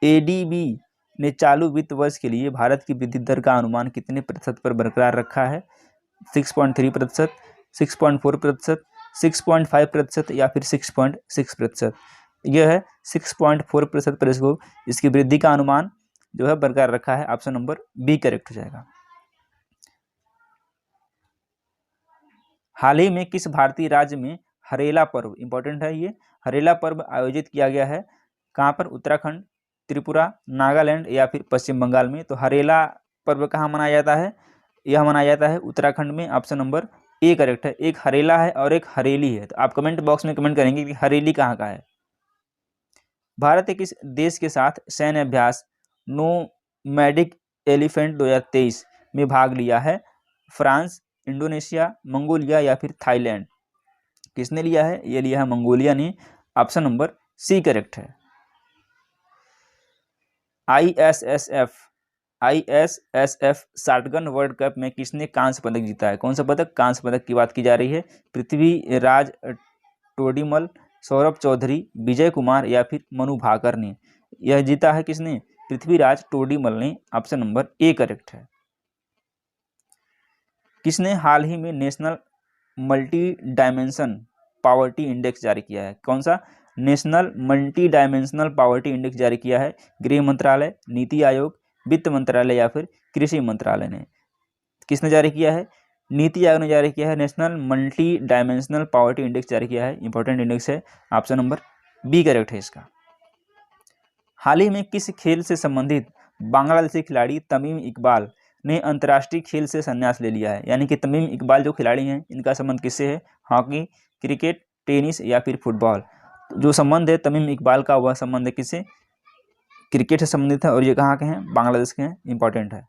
ADB ने चालू वित्त वर्ष के लिए भारत की वृद्धि दर का अनुमान कितने प्रतिशत पर बरकरार रखा है? 6.3%, 6.4%, 6.5% या फिर 6.6%? यह है 6.4% पर इसकी वृद्धि का अनुमान जो है बरकरार रखा है। ऑप्शन नंबर बी करेक्ट हो जाएगा। हाल ही में किस भारतीय राज्य में हरेला पर्व, इंपॉर्टेंट है ये, हरेला पर्व आयोजित किया गया है? कहाँ पर? उत्तराखंड, त्रिपुरा, नागालैंड या फिर पश्चिम बंगाल में। तो हरेला पर्व कहाँ मनाया जाता है? यह मनाया जाता है उत्तराखंड में। ऑप्शन नंबर ए करेक्ट है। एक हरेला है और एक हरेली है। तो आप कमेंट बॉक्स में कमेंट करेंगे कि हरेली कहाँ का है। भारत किस देश के साथ सैन्य अभ्यास नोमैडिक एलिफेंट 2023 में भाग लिया है? फ्रांस, इंडोनेशिया, मंगोलिया या फिर थाईलैंड? किसने लिया है? ये लिया है मंगोलिया ने। ऑप्शन नंबर सी करेक्ट है। आईएसएसएफ शॉटगन वर्ल्ड कप में किसने कांस्य पदक जीता है? कौन सा पदक? कांस्य पदक की बात की जा रही है। पृथ्वीराज टोडीमल, सौरभ चौधरी, विजय कुमार या फिर मनु भाकर ने। यह जीता है किसने? पृथ्वीराज टोडीमल ने। ऑप्शन नंबर ए करेक्ट है। किसने हाल ही में national multi dimension poverty index जारी किया है? कौन सा? National multi dimensional poverty index जारी किया है? गृह मंत्रालय, नीति आयोग, वित्त मंत्रालय या फिर कृषि मंत्रालय ने? किसने जारी किया है? नीति आयोग ने जारी किया है। National multi dimensional poverty index जारी किया है। इंपॉर्टेंट इंडेक्स है। ऑप्शन नंबर बी करेक्ट है इसका। हाल ही में किस खेल से संबंधित बांग्लादेशी खिलाड़ी तमीम इकबाल ने अंतर्राष्ट्रीय खेल से संन्यास ले लिया है? यानी कि तमीम इकबाल जो खिलाड़ी हैं इनका संबंध किससे है? हॉकी, क्रिकेट, टेनिस या फिर फुटबॉल? जो संबंध है तमीम इकबाल का वह संबंध है किससे? क्रिकेट से संबंधित है और ये कहाँ के हैं? बांग्लादेश के हैं। इंपॉर्टेंट है।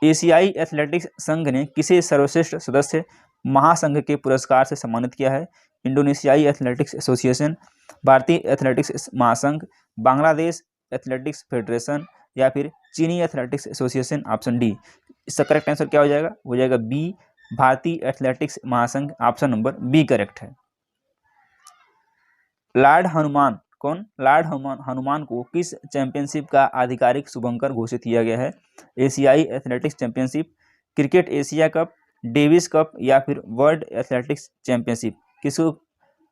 एशियाई एथलेटिक्स संघ ने किसे सर्वश्रेष्ठ सदस्य महासंघ के पुरस्कार से सम्मानित किया है? इंडोनेशियाई एथलेटिक्स एसोसिएशन, भारतीय एथलेटिक्स महासंघ, बांग्लादेश एथलेटिक्स फेडरेशन या फिर चीनी एथलेटिक्स एसोसिएशन? Option D. इसका करेक्ट आंसर क्या हो जाएगा? हो जाएगा बी, भारतीय एथलेटिक्स महासंघ। ऑप्शन नंबर बी करेक्ट है। लॉर्ड हनुमान कौन? लॉर्ड हनुमान को किस चैंपियनशिप का आधिकारिक शुभंकर घोषित किया गया है? एशियाई athletics championship, cricket Asia cup, Davis cup या फिर वर्ल्ड एथलेटिक्स चैंपियनशिप? किसको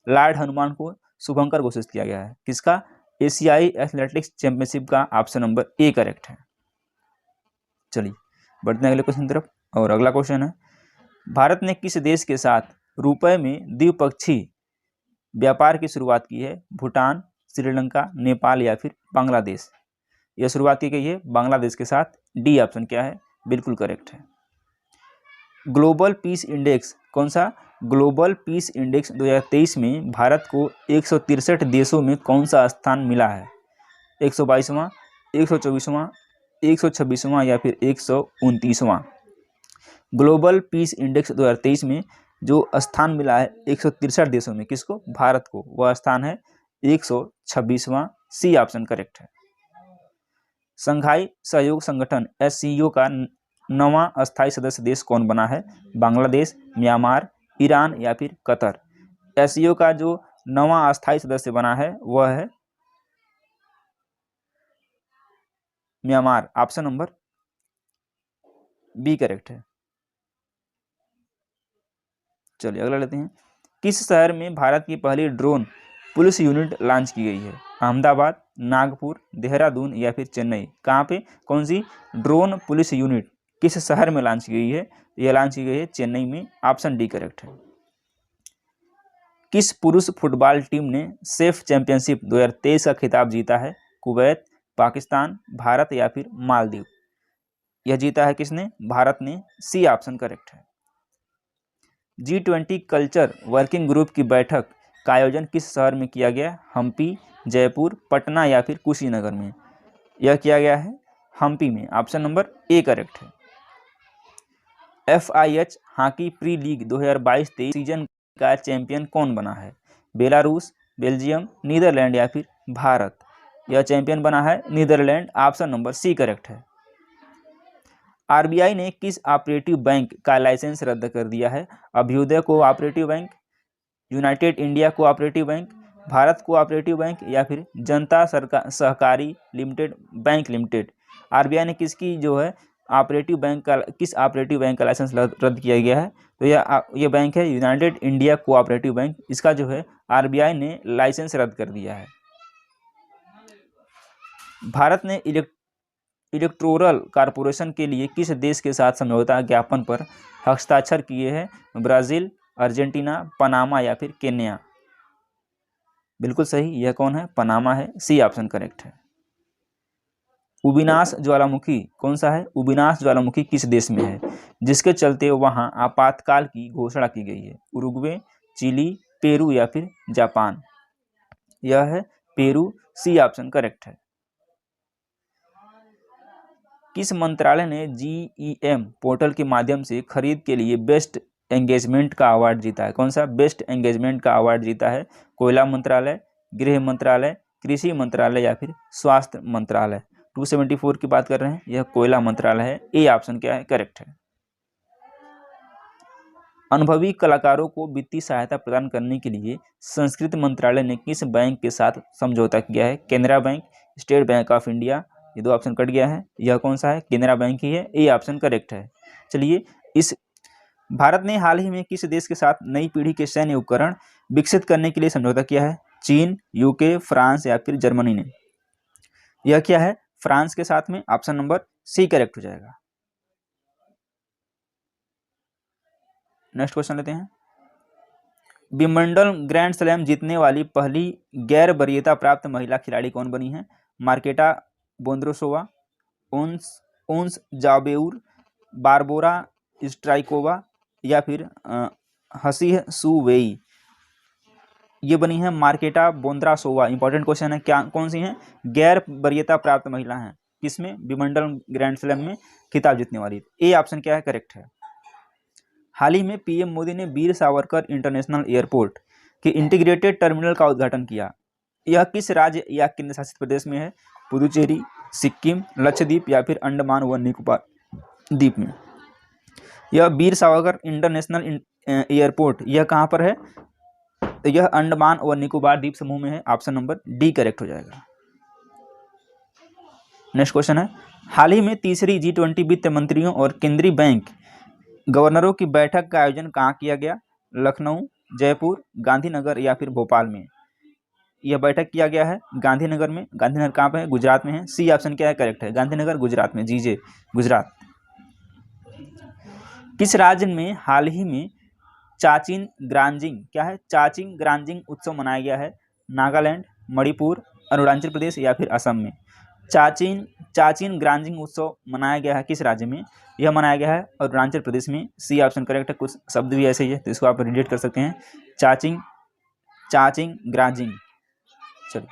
लॉर्ड हनुमान को शुभंकर घोषित किया गया है? किसका? एशियाई एथलेटिक्स चैंपियनशिप का। ऑप्शन नंबर ए करेक्ट है। चलिए बढ़ते हैं अगले क्वेश्चन की तरफ। और अगला क्वेश्चन है, भारत ने किस देश के साथ रुपए में द्विपक्षीय व्यापार की शुरुआत की है? भूटान, श्रीलंका, नेपाल या फिर बांग्लादेश? यह शुरुआत की गई है बांग्लादेश के साथ। डी ऑप्शन क्या है? बिल्कुल करेक्ट है। ग्लोबल पीस इंडेक्स कौन सा? ग्लोबल पीस इंडेक्स 2023 में भारत को 163 देशों में कौन सा स्थान मिला है? 122वां, 124वां, 126वां या फिर 129वां? ग्लोबल पीस इंडेक्स 2023 में जो स्थान मिला है 163 देशों में, किसको? भारत को। वह स्थान है 126वां। सी ऑप्शन करेक्ट है। संघाई सहयोग संगठन एससीओ का नवां अस्थायी सदस्य देश कौन बना है? बांग्लादेश, म्यांमार, ईरान या फिर कतर? एससीओ का जो नवां अस्थायी सदस्य बना है वह है Myanmar. Option number B correct है। चलिए अगला लेते हैं। किस शहर में भारत की पहली ड्रोन पुलिस यूनिट लॉन्च की गई है? अहमदाबाद, नागपुर, देहरादून या फिर चेन्नई? कहाँ पे कौन सी ड्रोन पुलिस यूनिट किस शहर में लॉन्च की गई है? यह लॉन्च की गई है चेन्नई में। ऑप्शन डी करेक्ट है। किस पुरुष फुटबॉल टीम ने सेफ चैंपियनशिप 2023 का खिताब जीता है? कुवैत, पाकिस्तान, भारत या फिर मालदीव? यह जीता है किसने? भारत ने। सी ऑप्शन करेक्ट है। G20 कल्चर वर्किंग ग्रुप की बैठक का आयोजन किस शहर में किया गया? हम्पी, जयपुर, पटना या फिर कुशीनगर में? यह किया गया है हम्पी में। ऑप्शन नंबर ए करेक्ट है। FIH hockey pre league 2022-23 season का चैंपियन कौन बना है? बेलारूस, बेल्जियम, नीदरलैंड या फिर भारत? यह चैंपियन बना है Netherlands. Option number C correct है। आरबीआई ने किस ऑपरेटिव बैंक का लाइसेंस रद्द कर दिया है? Abhyudaya cooperative bank, United India cooperative bank, Bharat cooperative bank या फिर जनता सहकारी लिमिटेड बैंक लिमिटेड। आरबीआई ने किसकी जो है ऑपरेटिव बैंक का किस ऑपरेटिव बैंक का लाइसेंस रद्द किया गया है? तो यह बैंक है यूनाइटेड इंडिया कोऑपरेटिव बैंक। इसका जो है आरबीआई ने लाइसेंस रद्द कर दिया है। भारत ने इलेक्टोरल कॉर्पोरेशन के लिए किस देश के साथ समझौता ज्ञापन पर हस्ताक्षर किए हैं? ब्राजील, अर्जेंटीना, पनामा या फिर केन्या। बिल्कुल सही, यह कौन है? पनामा है। सी ऑप्शन करेक्ट है। उबिनास ज्वालामुखी कौन सा है? उबिनास ज्वालामुखी किस देश में है जिसके चलते वहां आपातकाल की घोषणा की गई है? उरुग्वे, चिली, पेरू या फिर जापान। यह है पेरू। सी ऑप्शन करेक्ट है। किस मंत्रालय ने GEM पोर्टल के माध्यम से खरीद के लिए बेस्ट एंगेजमेंट का अवार्ड जीता है? कौन सा बेस्ट एंगेजमेंट का अवार्ड जीता है? कोयला मंत्रालय, गृह मंत्रालय, कृषि मंत्रालय या फिर स्वास्थ्य मंत्रालय। 274 की बात कर रहे हैं, यह कोयला मंत्रालय है। ए ऑप्शन क्या है? करेक्ट है। अनुभवी कलाकारों को वित्तीय सहायता प्रदान करने के लिए संस्कृति मंत्रालय ने किस बैंक के साथ समझौता किया है? Canara bank, state bank of India. ये दो ऑप्शन कट गया है। यह कौन सा है? केनरा बैंक ही है। ए ऑप्शन करेक्ट है। चलिए, इस भारत ने हाल ही में किस देश के साथ नई पीढ़ी के सैन्य उपकरण विकसित करने के लिए समझौता किया है? चीन, यूके, फ्रांस या फिर जर्मनी ने। यह क्या है? फ्रांस के साथ में। ऑप्शन नंबर सी करेक्ट हो जाएगा। नेक्स्ट क्वेश्चन लेते हैं। विंबलडन ग्रैंड स्लैम जीतने वाली पहली गैर वरीयता प्राप्त महिला खिलाड़ी कौन बनी है? Marketa Vondrousova, Ons Jabeur, Barbora Strycova या फिर हसीह सुवेई। ये बनी है मार्केटा बोंद्रोसोवा। इंपॉर्टेंट क्वेश्चन है, क्या कौन सी हैं? गैर वरीयता प्राप्त महिला हैं। किसमें? विंबलडन ग्रैंड स्लैम में खिताब जीतने वाली। ए ऑप्शन क्या है? करेक्ट है। हाल ही में पीएम मोदी ने वीर सावरकर इंटरनेशनल एयरपोर्ट के इंटीग्रेटेड टर्मिनल का उद्घाटन किया। यह किस राज्य या केंद्र शासित प्रदेश में है? पुदुचेरी, सिक्किम, लक्षद्वीप या फिर अंडमान व निकोबार द्वीप में। यह वीर सावरकर इंटरनेशनल एयरपोर्ट यह कहाँ पर है? तो यह अंडमान व निकोबार द्वीप समूह में है। ऑप्शन नंबर डी करेक्ट हो जाएगा। नेक्स्ट क्वेश्चन है, हाल ही में तीसरी G20 वित्त मंत्रियों और केंद्रीय बैंक गवर्नरों की बैठक का आयोजन कहाँ किया गया? लखनऊ, जयपुर, गांधीनगर या फिर भोपाल में। यह बैठक किया गया है गांधीनगर में। गांधीनगर कहाँ पे है? गुजरात में है। सी ऑप्शन क्या है? करेक्ट है। गांधीनगर गुजरात में। जीजे गुजरात। किस राज्य में हाल ही में चाचिन ग्रांजिंग क्या है? चाचिन ग्रांजिंग उत्सव मनाया गया है? नागालैंड, मणिपुर, अरुणाचल प्रदेश या फिर असम में। चाचिन ग्रांजिंग उत्सव मनाया गया है किस राज्य में? यह मनाया गया है अरुणाचल प्रदेश में। सी ऑप्शन करेक्ट है। कुछ शब्द भी ऐसे ही है तो इसको आप रिलेट कर सकते हैं। चाचिन ग्रांजिंग। चलो,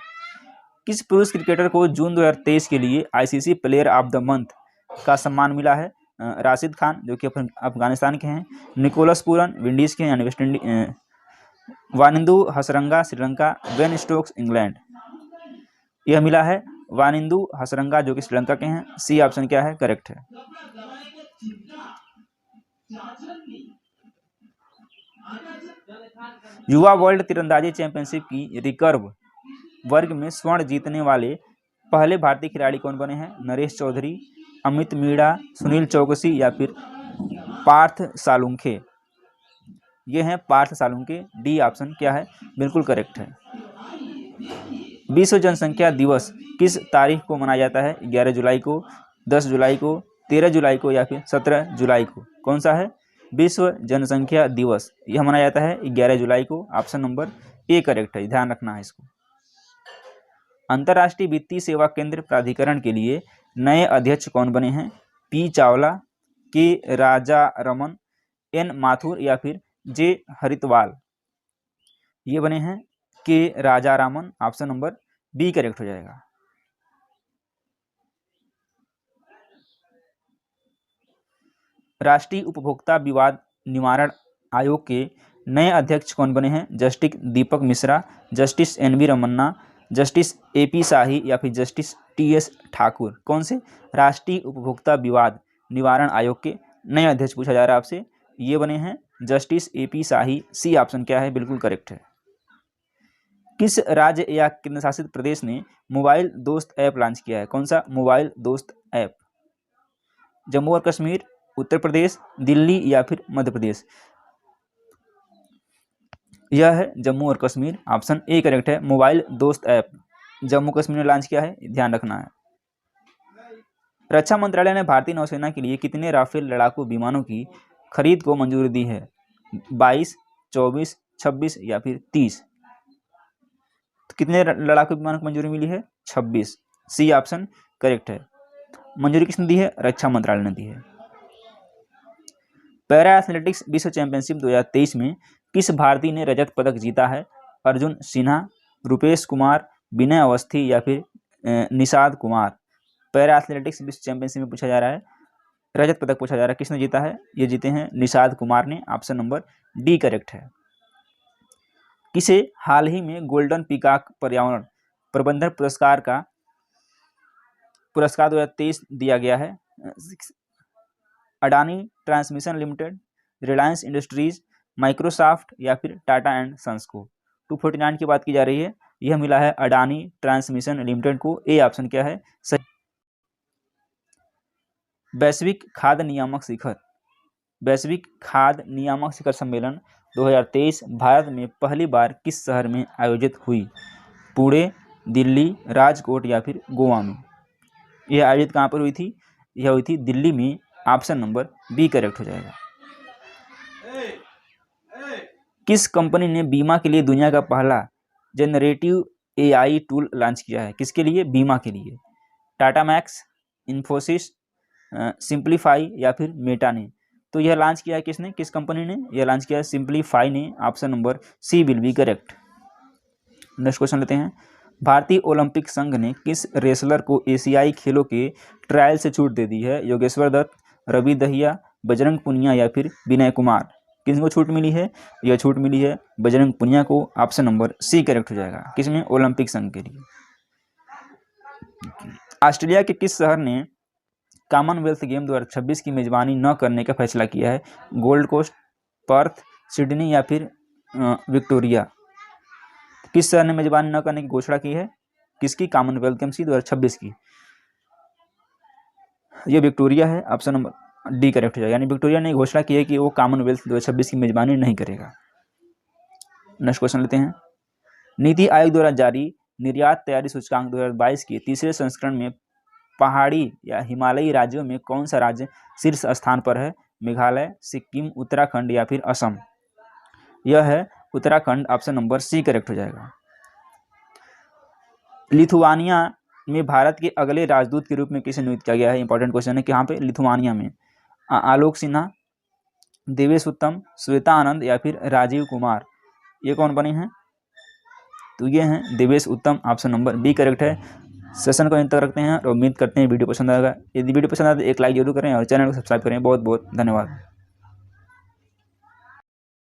किस पुरुष क्रिकेटर को जून 2023 के लिए ICC player of the month का सम्मान मिला है? राशिद खान जो कि अफगानिस्तान के हैं, निकोलस पूरन विंडीज के यानी West Indies, Wanindu Hasaranga Sri Lanka, Ben Stokes England. यह मिला है वानिंदु हसरंगा जो कि श्रीलंका के हैं। सी ऑप्शन क्या है? करेक्ट है। युवा वर्ल्ड तीरंदाजी चैंपियनशिप की रिकर्व वर्ग में स्वर्ण जीतने वाले पहले भारतीय खिलाड़ी कौन बने हैं? नरेश चौधरी, अमित मीणा, सुनील चौकसी या फिर पार्थ सालुंखे। ये हैं पार्थ सालुंखे। डी ऑप्शन क्या है? बिल्कुल करेक्ट है। विश्व जनसंख्या दिवस किस तारीख को मनाया जाता है? 11 जुलाई को, 10 जुलाई को, 13 जुलाई को या फिर 17 जुलाई को। कौन सा है? विश्व जनसंख्या दिवस यह मनाया जाता है 11 जुलाई को। ऑप्शन नंबर ए करेक्ट है। ध्यान रखना है इसको। अंतर्राष्ट्रीय वित्तीय सेवा केंद्र प्राधिकरण के लिए नए अध्यक्ष कौन बने हैं? पी चावला, के राजारमन, एन माथुर या फिर जे हरितवाल। ये बने हैं के Rajaraman. Option number B correct हो जाएगा। राष्ट्रीय उपभोक्ता विवाद निवारण आयोग के नए अध्यक्ष कौन बने हैं? Justice Deepak Mishra, justice NV Ramana, justice AP Shahi या फिर जस्टिस TS ठाकुर। कौन से? राष्ट्रीय उपभोक्ता विवाद निवारण आयोग के नए अध्यक्ष पूछा जा रहा है आपसे। ये बने हैं जस्टिस AP शाही। सी ऑप्शन क्या है? बिल्कुल करेक्ट है। किस राज्य या केंद्र शासित प्रदेश ने मोबाइल दोस्त ऐप लॉन्च किया है? कौन सा मोबाइल दोस्त ऐप? जम्मू और कश्मीर, उत्तर प्रदेश, दिल्ली या फिर मध्य प्रदेश? यह है जम्मू और कश्मीर, ऑप्शन ए करेक्ट है। मोबाइल दोस्त ऐप जम्मू कश्मीर ने लॉन्च किया है, ध्यान रखना है। रक्षा मंत्रालय ने भारतीय नौसेना के लिए कितने राफेल लड़ाकू विमानों की खरीद को मंजूरी दी है? 22, 24, 26 या फिर 30? तो कितने लड़ाकू विमानों को मंजूरी मिली है? 26, सी ऑप्शन करेक्ट है। मंजूरी किसने दी है? रक्षा मंत्रालय ने दी है। पैरा एथलेटिक्स विश्व चैंपियनशिप 2023 में किस भारतीय ने रजत पदक जीता है? अर्जुन सिन्हा, रुपेश कुमार, विनय अवस्थी या फिर निषाद कुमार? पैरा एथलेटिक्स विश्व चैंपियनशिप में पूछा जा रहा है, रजत पदक पूछा जा रहा है, किसने जीता है? ये जीते हैं निषाद कुमार ने, ऑप्शन नंबर डी करेक्ट है। किसे हाल ही में गोल्डन पीकॉक पर्यावरण प्रबंधन पुरस्कार 2023 दिया गया है? Adani transmission limited, Reliance industries, Microsoft या फिर टाटा एंड सन्स को? 249 की बात की जा रही है, यह मिला है अडानी ट्रांसमिशन लिमिटेड को। ए ऑप्शन क्या है? सही। वैश्विक खाद्य नियामक शिखर सम्मेलन 2023 भारत में पहली बार किस शहर में आयोजित हुई? पुणे, दिल्ली, राजकोट या फिर गोवा में? यह आयोजित कहाँ पर हुई थी? यह हुई थी दिल्ली में, ऑप्शन नंबर बी करेक्ट हो जाएगा। किस कंपनी ने बीमा के लिए दुनिया का पहला जनरेटिव एआई टूल लॉन्च किया है? किसके लिए? बीमा के लिए। टाटा मैक्स, इन्फोसिस, सिंप्लीफाई या फिर मेटा ने? तो यह लॉन्च किया है किसने? किस कंपनी ने? यह लॉन्च किया है सिंप्लीफाई ने, option number C will be correct. Next question लेते हैं। भारतीय ओलंपिक संघ ने किस रेसलर को एशियाई खेलों के ट्रायल से छूट दे दी है? योगेश्वर दत्त, रवि दहिया, बजरंग पुनिया या फिर विनय कुमार? किसको छूट मिली है? यह छूट मिली है बजरंग पुनिया को, ऑप्शन नंबर सी करेक्ट हो जाएगा। किसमें? ओलंपिक संघ के लिए। ऑस्ट्रेलिया के किस शहर ने कॉमनवेल्थ गेम 2026 की मेजबानी न करने का फैसला किया है? गोल्ड कोस्ट, पर्थ, सिडनी या फिर विक्टोरिया? किस शहर ने मेजबानी न करने की घोषणा की है? किसकी? कॉमनवेल्थ गेम्स की 2026 की। ये विक्टोरिया है, ऑप्शन नंबर डी करेक्ट हो जाएगा। यानी विक्टोरिया ने घोषणा की है कि वो कॉमनवेल्थ 2026 की मेजबानी नहीं करेगा। नेक्स्ट क्वेश्चन लेते हैं। नीति आयोग द्वारा जारी निर्यात तैयारी सूचकांक 2022 के तीसरे संस्करण में पहाड़ी या हिमालयी राज्यों में कौन सा राज्य शीर्ष स्थान पर है? मेघालय, सिक्किम, उत्तराखंड या फिर असम? यह है Uttarakhand, option number C correct हो जाएगा। लिथुआनिया में भारत के अगले राजदूत के रूप में किसे नियुक्त किया गया है? इंपॉर्टेंट क्वेश्चन है कि यहाँ पे लिथुआनिया में आलोक सिन्हा, देवेश उत्तम, श्वेता आनंद या फिर राजीव कुमार? ये कौन बने हैं? तो ये हैं देवेश उत्तम, ऑप्शन नंबर बी करेक्ट है। सेशन को इन तक रखते हैं और उम्मीद करते हैं वीडियो पसंद आएगा। यदि वीडियो पसंद आए तो एक लाइक जरूर करें और चैनल को सब्सक्राइब करें। बहुत बहुत धन्यवाद।